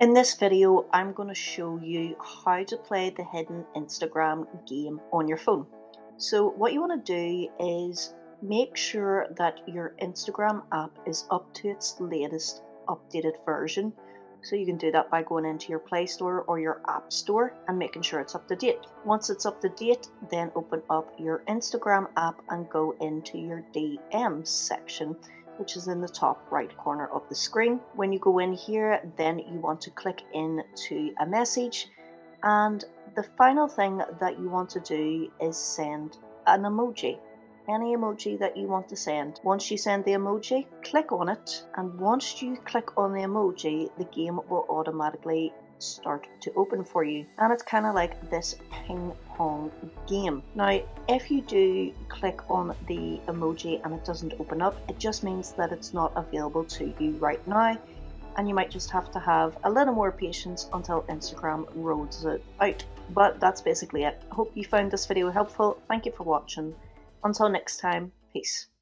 In this video, I'm going to show you how to play the hidden Instagram game on your phone. So what you want to do is make sure that your Instagram app is up to its latest updated version. So you can do that by going into your Play Store or your App Store and making sure it's up to date. Once it's up to date, then open up your Instagram app and go into your DMs section, which is in the top right corner of the screen. When you go in here, then you want to click into a message, and the final thing that you want to do is send an emoji. Any emoji that you want to send. Once you send the emoji, click on it, and once you click on the emoji, the game will automatically start to open for you, and it's kind of like this ping pong game. Now if you do click on the emoji and it doesn't open up, it just means that it's not available to you right now, and you might just have to have a little more patience until Instagram rolls it out. But that's basically it. I hope you found this video helpful. Thank you for watching. Until next time, peace.